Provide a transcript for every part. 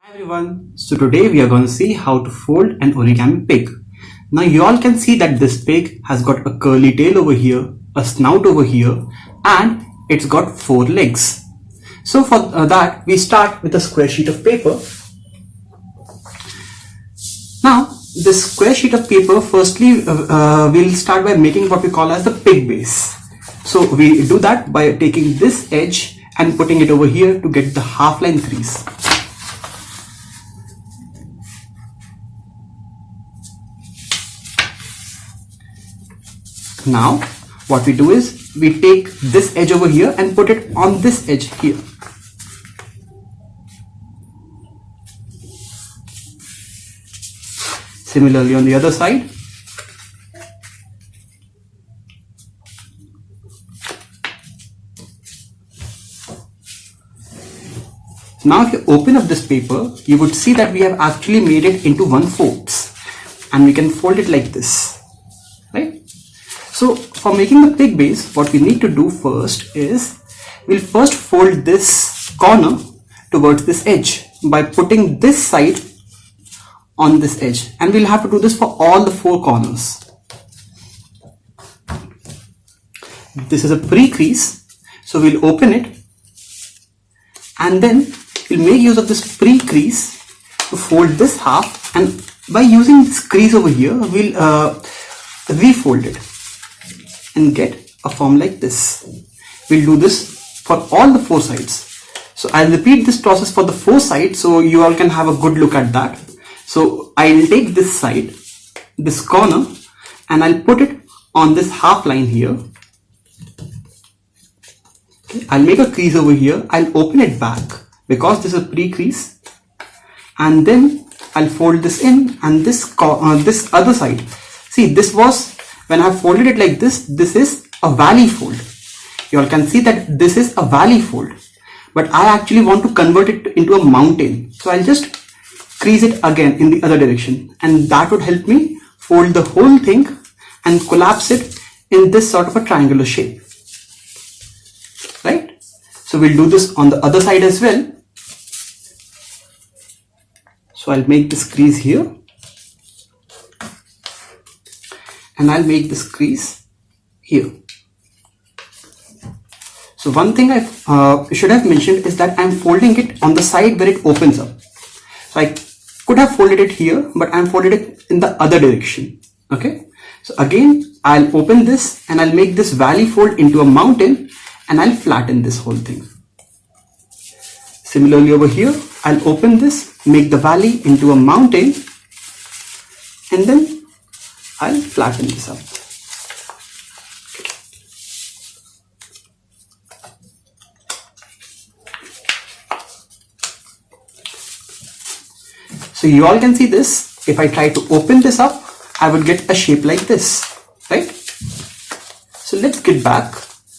Hi everyone, so today we are going to see how to fold an origami pig. Now you all can see that this pig has got a curly tail over here, a snout over here, and it's got 4 legs. So for that we start with a square sheet of paper. Now this square sheet of paper, firstly we'll start by making what we call as the pig base. So we do that by taking this edge and putting it over here to get the half line crease. Now what we do is we take this edge over here and put it on this edge here. Similarly on the other side. Now if you open up this paper, you would see that we have actually made it into 1/4 and we can fold it like this, right? So for making the pig base, what we need to do first is we'll first fold this corner towards this edge by putting this side on this edge, and we'll have to do this for all the 4 corners. This is a pre-crease, so we'll open it and then we'll make use of this pre-crease to fold this half, and by using this crease over here we'll refold it and get a form like this. We'll do this for all the 4 sides. So I'll repeat this process for the 4 sides so you all can have a good look at that. So I'll take this side, this corner, and I'll put it on this half line here. Okay, I'll make a crease over here. I'll open it back because this is a pre-crease, and then I'll fold this in, and this other side. See, this was, when I folded it like this, this is a valley fold. You all can see that this is a valley fold, but I actually want to convert it into a mountain. So I'll just crease it again in the other direction, and that would help me fold the whole thing and collapse it in this sort of a triangular shape, right? So we'll do this on the other side as well. So I'll make this crease here, and I'll make this crease here. So one thing I should have mentioned is that I'm folding it on the side where it opens up. So I could have folded it here, but I'm folded it in the other direction. Okay. So again, I'll open this and I'll make this valley fold into a mountain, and I'll flatten this whole thing. Similarly over here, I'll open this, make the valley into a mountain, and then I'll flatten this up. So you all can see this. If I try to open this up, I would get a shape like this, right? So let's get back.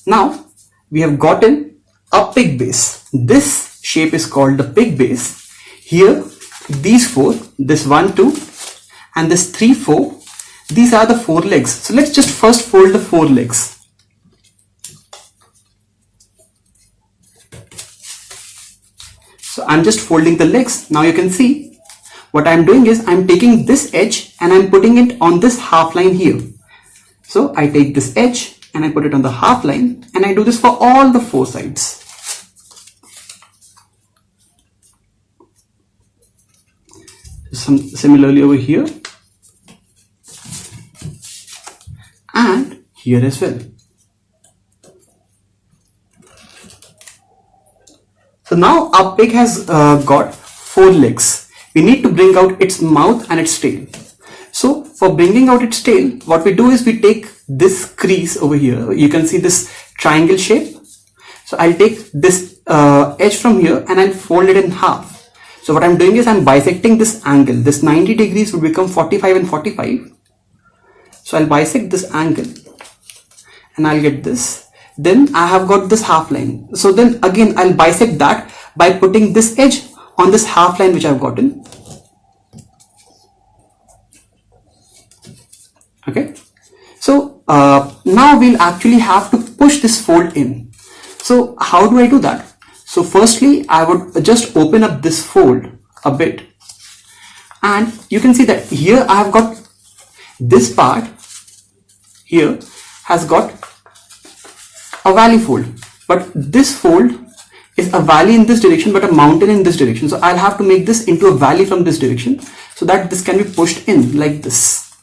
Now we have gotten a pig base. This shape is called the pig base. Here, these 4, this 1, 2, and this 3, 4, these are the 4 legs. So let's just first fold the 4 legs. So I'm just folding the legs. Now you can see what I'm doing is I'm taking this edge and I'm putting it on this half line here. So I take this edge and I put it on the half line, and I do this for all the 4 sides. Similarly over here and here as well. So now our pig has got 4 legs. We need to bring out its mouth and its tail. So for bringing out its tail, what we do is we take this crease over here. You can see this triangle shape. So I'll take this edge from here and I'll fold it in half. So what I'm doing is I'm bisecting this angle. This 90 degrees will become 45 and 45. So I'll bisect this angle and I'll get this. Then I have got this half line. So then again I'll bisect that by putting this edge on this half line which I've gotten. Okay. So now we'll actually have to push this fold in. So how do I do that? So firstly, I would just open up this fold a bit, and you can see that here I have got this part here has got a valley fold, but this fold is a valley in this direction but a mountain in this direction. So I'll have to make this into a valley from this direction so that this can be pushed in like this.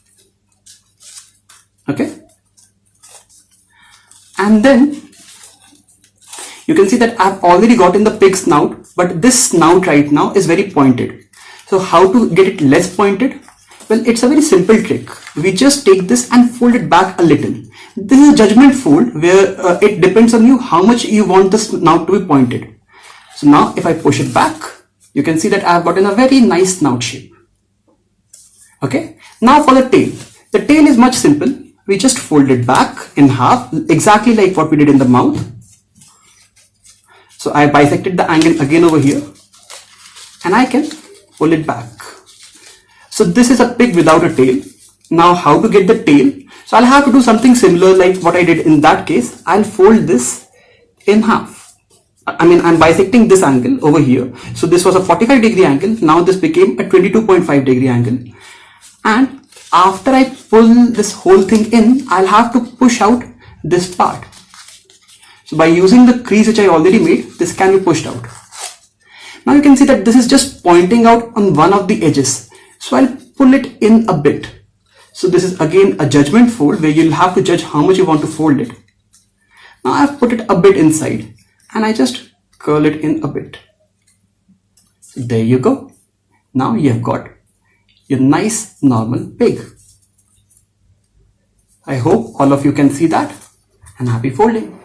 Okay, and then you can see that I've already gotten the pig snout, but this snout right now is very pointed. So how to get it less pointed? Well, it's a very simple trick. We just take this and fold it back a little. This is a judgment fold where it depends on you how much you want the snout to be pointed. So now if I push it back, you can see that I've gotten a very nice snout shape. Okay, now for the tail. The tail is much simple. We just fold it back in half, exactly like what we did in the mouth. So I bisected the angle again over here and I can pull it back. So this is a pig without a tail. Now how to get the tail? So I'll have to do something similar like what I did in that case. I'll fold this in half. I'm bisecting this angle over here. So this was a 45-degree angle. Now this became a 22.5-degree angle. And after I pull this whole thing in, I'll have to push out this part. So by using the crease which I already made, this can be pushed out. Now you can see that this is just pointing out on one of the edges. So I'll pull it in a bit. So this is again a judgment fold where you'll have to judge how much you want to fold it. Now I've put it a bit inside and I just curl it in a bit. So there you go. Now you've got your nice normal pig. I hope all of you can see that, and happy folding.